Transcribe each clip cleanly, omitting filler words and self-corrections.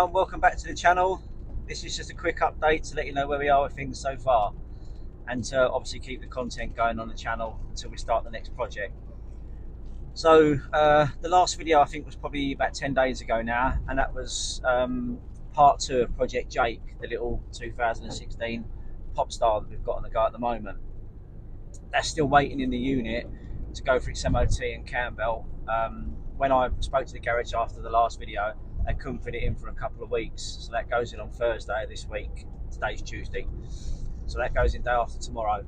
everyone, welcome back to the channel. This is just a quick update to let you know where we are with things so far, and to obviously keep the content going on the channel until we start the next project. So the last video I think was probably about 10 days ago now, and that was part 2 of Project Jake, the little 2016 pop star that we've got on the go at the moment. That's still waiting in the unit to go for its MOT in Campbell. When I spoke to the garage after the last video, they couldn't fit it in for a couple of weeks, so that goes in on Thursday this week. Today's Tuesday, so that goes in day after tomorrow.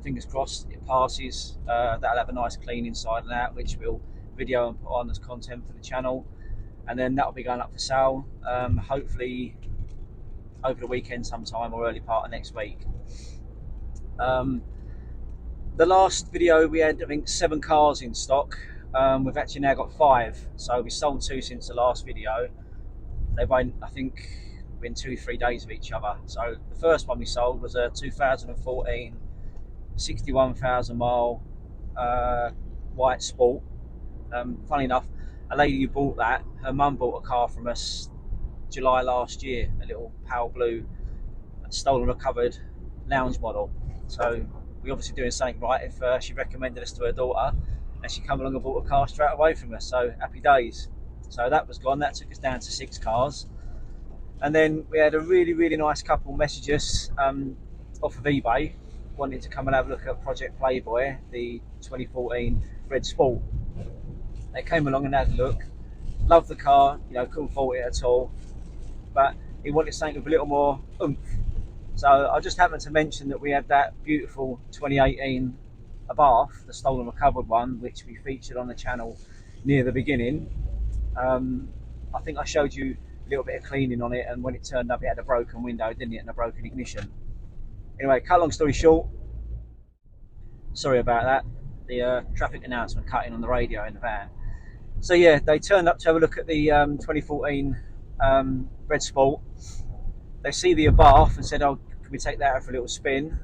Fingers crossed it passes. That'll have a nice clean inside and out, which we'll video and put on as content for the channel, and then that'll be going up for sale hopefully over the weekend sometime or early part of next week. The last video we had, I think, 7 cars in stock. We've actually now got 5, so we sold 2 since the last video. They went, I think, within 2-3 days of each other. So the first one we sold was a 2014 61,000 mile white Sport. Funny enough, a lady who bought that, her mum bought a car from us July last year, a little pale blue stolen recovered lounge model. So we're obviously doing something right if she recommended us to her daughter and she come along and bought a car straight away from us, so happy days. So that was gone. That took us down to 6 cars, and then we had a really nice couple message us off of eBay wanting to come and have a look at Project Playboy, the 2014 red Sport. They came along and had a look, loved the car, you know, couldn't fault it at all, but he wanted something with a little more oomph. So I just happened to mention that we had that beautiful 2018 Abarth, the stolen recovered one, which we featured on the channel near the beginning. I think I showed you a little bit of cleaning on it, and when it turned up it had a broken window, didn't it, and a broken ignition. Anyway, cut long story short, sorry about that, the traffic announcement cutting on the radio in the van. So yeah, they turned up to have a look at the 2014 red Sport. They see the Abarth and said, oh, can we take that out for a little spin?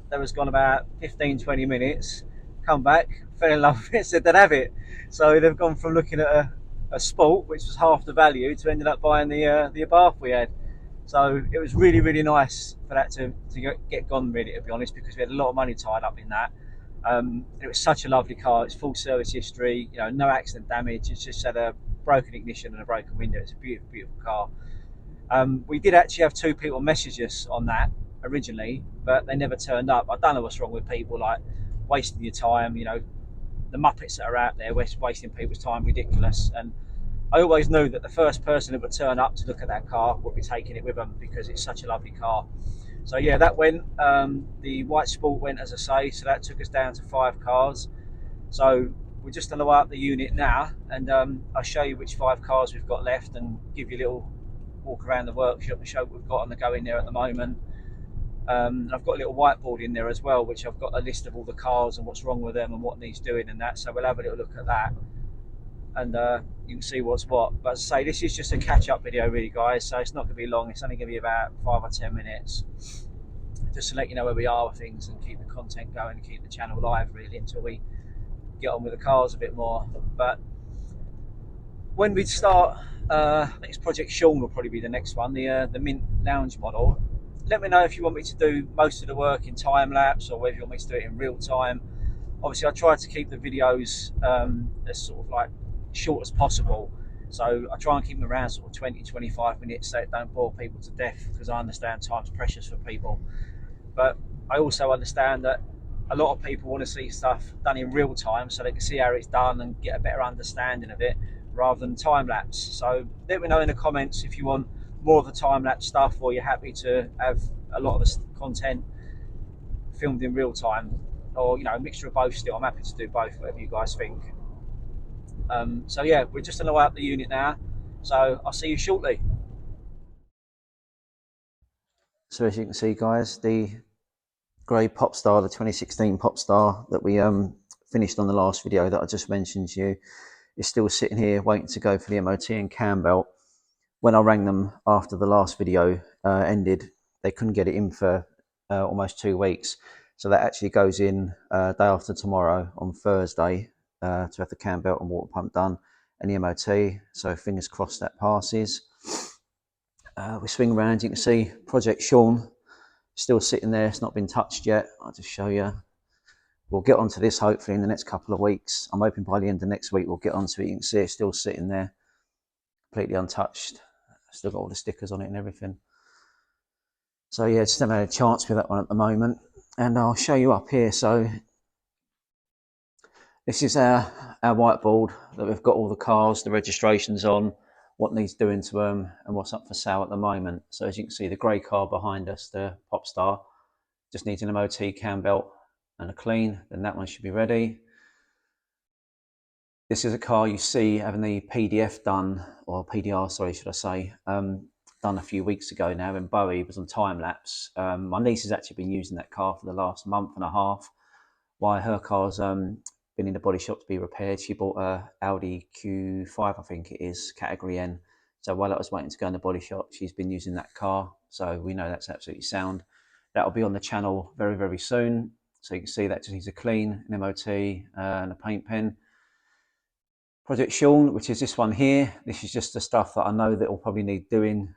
That was gone about 15-20 minutes, come back, fell in love with it, said they'd have it. So they've gone from looking at a Sport, which was half the value, to ended up buying the Abarth we had. So it was really nice for that to get gone, really, to be honest, because we had a lot of money tied up in that. It was such a lovely car. It's full service history, you know, no accident damage. It's just had a broken ignition and a broken window. It's a beautiful car. We did actually have 2 people message us on that originally, but they never turned up. I don't know what's wrong with people, like wasting your time, you know, the Muppets that are out there wasting people's time, ridiculous. And I always knew that the first person that would turn up to look at that car would be taking it with them, because it's such a lovely car. So yeah, that went. The white Sport went, as I say, so that took us down to 5 cars. So we're just on the way up the unit now, and I'll show you which 5 cars we've got left and give you a little walk around the workshop and show what we've got on the go in there at the moment. I've got a little whiteboard in there as well, which I've got a list of all the cars and what's wrong with them and what needs doing and that, so we'll have a little look at that, and you can see what's what. But as I say, this is just a catch-up video really, guys, so it's not going to be long. It's only going to be about 5 or 10 minutes, just to let you know where we are with things and keep the content going and keep the channel live, really, until we get on with the cars a bit more. But when we start, I think it's Project Sean will probably be the next one, the mint lounge model. Let me know if you want me to do most of the work in time lapse, or whether you want me to do it in real time. Obviously I try to keep the videos as sort of like short as possible, so I try and keep them around sort of 20-25 minutes, so it don't bore people to death, because I understand time's precious for people. But I also understand that a lot of people want to see stuff done in real time, so they can see how it's done and get a better understanding of it, rather than time lapse. So let me know in the comments if you want more of the time lapse stuff, or you're happy to have a lot of the content filmed in real time, or, you know, a mixture of both. Still, I'm happy to do both, whatever you guys think. So yeah, we're just on the way up the unit now, so I'll see you shortly. So as you can see, guys, the grey Popstar, the 2016 Popstar that we finished on the last video that I just mentioned to you, is still sitting here waiting to go for the MOT in Campbell. When I rang them after the last video ended, they couldn't get it in for almost 2 weeks. So that actually goes in day after tomorrow, on Thursday, to have the cam belt and water pump done and the MOT. So fingers crossed that passes. We swing around, you can see Project Sean still sitting there. It's not been touched yet. I'll just show you. We'll get onto this hopefully in the next couple of weeks. I'm hoping by the end of next week we'll get onto it. You can see it's still sitting there, completely untouched. Still got all the stickers on it and everything. So yeah, just haven't had a chance with that one at the moment. And I'll show you up here. So this is our whiteboard that we've got all the cars, the registrations on, what needs doing to them, and what's up for sale at the moment. So as you can see, the grey car behind us, the Popstar, just needs an MOT, cam belt, and a clean. Then that one should be ready. This is a car you see having the PDF done, or PDR, sorry, should I say, done a few weeks ago now in Bowie. It was on time lapse. My niece has actually been using that car for the last month and a half. While her car's been in the body shop to be repaired, she bought a Audi Q5, I think it is, category N. So while I was waiting to go in the body shop, she's been using that car. So we know that's absolutely sound. That'll be on the channel very, very soon. So you can see that just needs a clean, an MOT, and a paint pen. Project Sean, which is this one here. This is just the stuff that I know that will probably need doing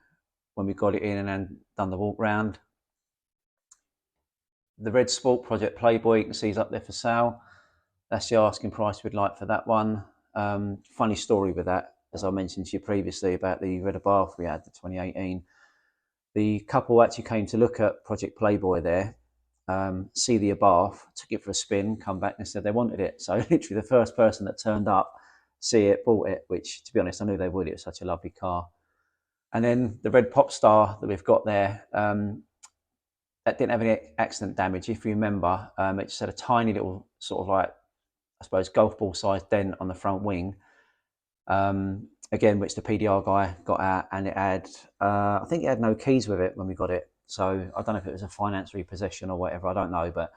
when we got it in and then done the walk round. The Red Sport Project Playboy, you can see is up there for sale. That's the asking price we'd like for that one. Funny story with that, as I mentioned to you previously about the Red Abarth we had, the 2018. The couple actually came to look at Project Playboy there, see the Abarth, took it for a spin, come back and said they wanted it. So literally the first person that turned up, see it, bought it, which to be honest, I knew they would. It was such a lovely car. And then the red Popstar that we've got there, that didn't have any accident damage. If you remember, it just had a tiny little sort of like, I suppose, golf ball sized dent on the front wing. Again, which the PDR guy got out, and it had, I think it had no keys with it when we got it. So I don't know if it was a finance repossession or whatever, I don't know, but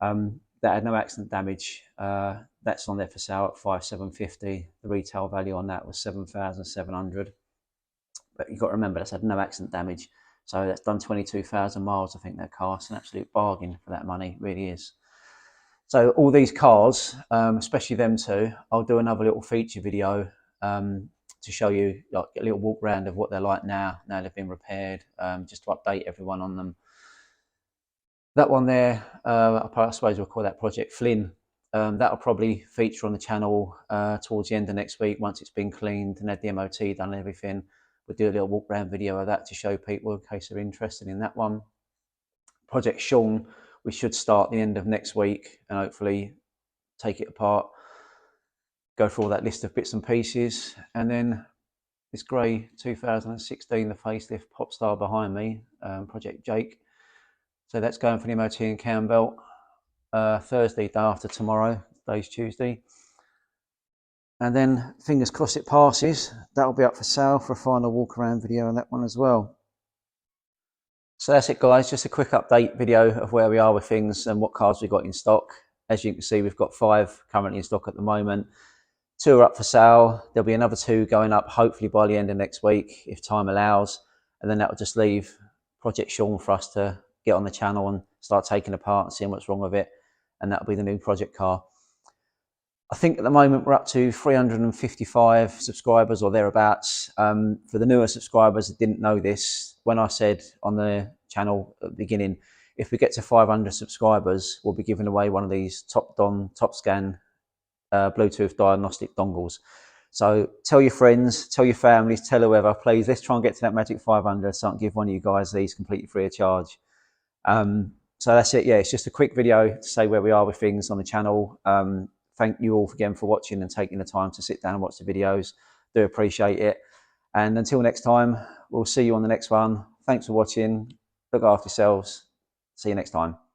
that had no accident damage. That's on there for sale at 5,750. The retail value on that was 7,700. But you've got to remember that's had no accident damage. So that's done 22,000 miles, I think, that car. It's an absolute bargain for that money, it really is. So all these cars, especially them two, I'll do another little feature video to show you, like, a little walk around of what they're like now they've been repaired, just to update everyone on them. That one there, I suppose we'll call that Project Flynn. That'll probably feature on the channel towards the end of next week once it's been cleaned and had the MOT done and everything. We'll do a little walk around video of that to show people in case they're interested in that one. Project Sean, we should start the end of next week and hopefully take it apart, go through all that list of bits and pieces. And then this grey 2016, the facelift Popstar behind me, Project Jake. So that's going for the MOT and cam belt Thursday, day after tomorrow, today's Tuesday. And then fingers crossed it passes. That'll be up for sale for a final walk around video on that one as well. So that's it, guys, just a quick update video of where we are with things and what cars we've got in stock. As you can see, we've got 5 currently in stock at the moment. 2 are up for sale. There'll be another 2 going up hopefully by the end of next week if time allows, and then that will just leave Project Sean for us to get on the channel and start taking apart and seeing what's wrong with it, and that'll be the new project car. I think at the moment we're up to 355 subscribers or thereabouts. For the newer subscribers that didn't know this, when I said on the channel at the beginning, if we get to 500 subscribers, we'll be giving away one of these top scan Bluetooth diagnostic dongles. So tell your friends, tell your families, tell whoever, please, let's try and get to that magic 500 so I can give one of you guys these completely free of charge. So that's it. Yeah, it's just a quick video to say where we are with things on the channel. Thank you all again for watching and taking the time to sit down and watch the videos. Do appreciate it. And until next time, we'll see you on the next one. Thanks for watching. Look after yourselves. See you next time.